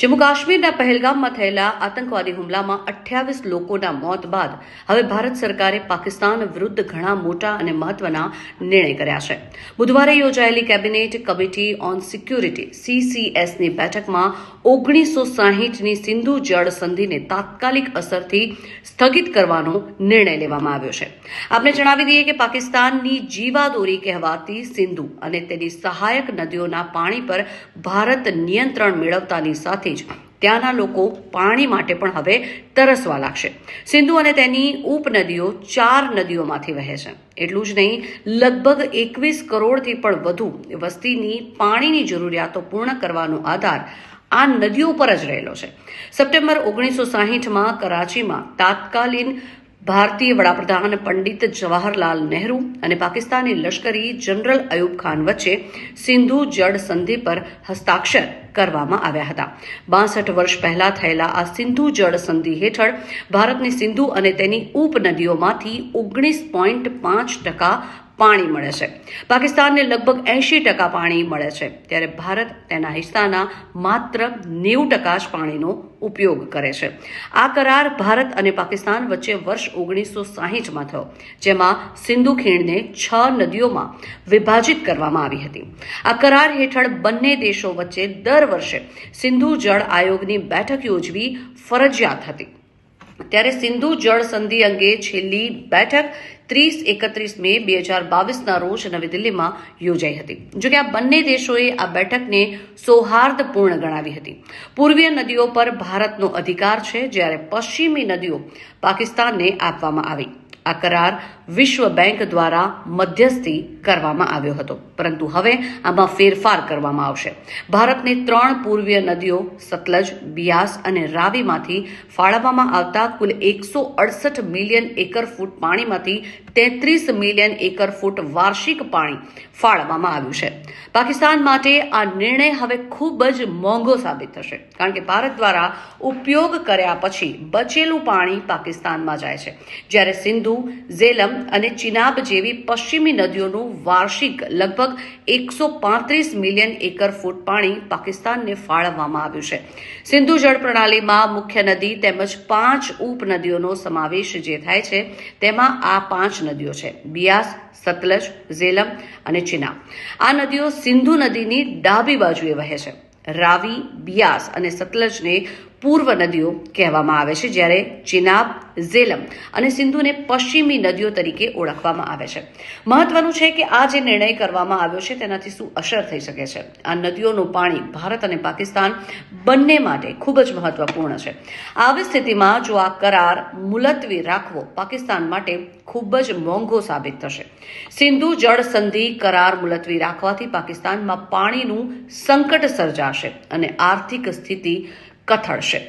જમ્મુ કાશ્મીરના પહેલગામમાં થયેલા આતંકવાદી હુમલામાં 28 લોકોના મોત બાદ હવે ભારત સરકારે પાકિસ્તાન વિરુદ્ધ ઘણા મોટા અને મહત્વના નિર્ણય કર્યા છે. બુધવારે યોજાયેલી કેબિનેટ કમિટી ઓન સિક્યુરિટી CCSની બેઠકમાં 1960ની સિંધુ જળ સંધિને તાત્કાલિક અસરથી સ્થગિત કરવાનો નિર્ણય લેવામાં આવ્યો છે. આપને જણાવી દઈએ કે પાકિસ્તાનની જીવાદોરી કહેવાતી સિંધુ અને તેની સહાયક નદીઓના પાણી પર ભારત નિયંત્રણ મેળવતાની સાથે ત્યાંના લોકો પાણી માટે પણ હવે તરસવા લાગશે. સિંધુ અને તેની ઉપનદીઓ 4 નદીઓમાંથી વહે છે. એટલું જ નહીં, લગભગ 21 કરોડથી પણ વધુ વસ્તીની પાણીની જરૂરિયાતો પૂર્ણ કરવાનો આધાર આ નદીઓ પર જ રહેલો છે. સપ્ટેમ્બર 1960માં કરાચીમાં તાત્કાલિન ભારતીય વડાપ્રધાન પંડિત જવાહરલાલ નહેરુ અને પાકિસ્તાની લશ્કરી જનરલ અયુબ ખાન વચ્ચે સિંધુ જળ સંધિ પર હસ્તાક્ષર કરવામાં આવ્યા હતા. 62 વર્ષ પહેલા થયેલા આ સિંધુ જળ સંધિ હેઠળ ભારતની સિંધુ અને તેની ઉપનદીઓમાંથી 19.5% પાણી મળે છે. પાકિસ્તાનને લગભગ 80% પાણી મળે છે, ત્યારે ભારત તેના હિસ્સાના માત્ર 90% જ પાણીનો ઉપયોગ કરે છે. આ કરાર ભારત અને પાકિસ્તાન વચ્ચે વર્ષ 1960માં થયો, જેમાં સિંધુ ખીણને 6 નદીઓમાં વિભાજિત કરવામાં આવી હતી. આ કરાર હેઠળ બંને દેશો વચ્ચે દર વર્ષે સિંધુ જળ આયોગની બેઠક યોજવી ફરજિયાત હતી. ત્યારે સિંધુ જળ સંધિ અંગે છેલ્લી બેઠક 30-31 મે 2022ના રોજ નવી દિલ્હીમાં યોજાઈ હતી. જોકે આ બંને દેશોએ આ બેઠકને સૌહાર્દપૂર્ણ ગણાવી હતી. પૂર્વીય નદીઓ પર ભારતનો અધિકાર છે, જ્યારે પશ્ચિમી નદીઓ પાકિસ્તાનને આપવામાં આવી. આ કરાર વિશ્વ બેંક દ્વારા મધ્યસ્થી કરવામાં આવ્યો હતો, પરંતુ હવે આમાં ફેરફાર કરવામાં આવશે. ભારતને 3 પૂર્વીય નદીઓ સતલજ, બિયાસ અને રાવીમાંથી ફાળવવામાં આવતા કુલ 168 મિલિયન એકર ફૂટ પાણીમાંથી 33 મિલિયન એકર ફૂટ વાર્ષિક પાણી ફાળવવામાં આવ્યું છે. પાકિસ્તાન માટે આ નિર્ણય હવે ખૂબ જ મોંઘો સાબિત થશે, કારણ કે ભારત દ્વારા ઉપયોગ કર્યા પછી બચેલું પાણી પાકિસ્તાનમાં જાય છે, જ્યારે સિંધુ, ઝેલમ અને ચિનાબ જેવી પશ્ચિમી નદીઓનું વાર્ષિક લગભગ 135 મિલિયન એકર ફૂટ પાણી પાકિસ્તાનને ફાળવવામાં આવ્યું છે. સિંધુ જળ પ્રણાલીમાં મુખ્ય નદી તેમજ 5 ઉપનદીઓનો સમાવેશ જે થાય છે, તેમાં આ 5 નદીઓ છે: બિયાસ, સતલજ, ઝેલમ અને ચિનાબ. આ નદીઓ સિંધુ નદીની ડાબી બાજુએ વહે છે. રાવી, બિયાસ અને સતલજને પૂર્વ નદીઓ કહેવામાં આવે છે, જ્યારે ચિનાબ, ઝેલમ અને સિંધુને પશ્ચિમી નદીઓ તરીકે ઓળખવામાં આવે છે. મહત્વનું છે કે આ જે નિર્ણય કરવામાં આવ્યો છે તેનાથી શું અસર થઈ શકે છે. આ નદીઓનું પાણી ભારત અને પાકિસ્તાન બંને માટે ખૂબ જ મહત્વપૂર્ણ છે. આવી સ્થિતિમાં જો આ કરાર મુલતવી રાખવો પાકિસ્તાન માટે ખૂબ જ મોંઘો સાબિત થશે. સિંધુ જળ સંધિ કરાર મુલતવી રાખવાથી પાકિસ્તાનમાં પાણીનું સંકટ સર્જાશે અને આર્થિક સ્થિતિ કથળશે.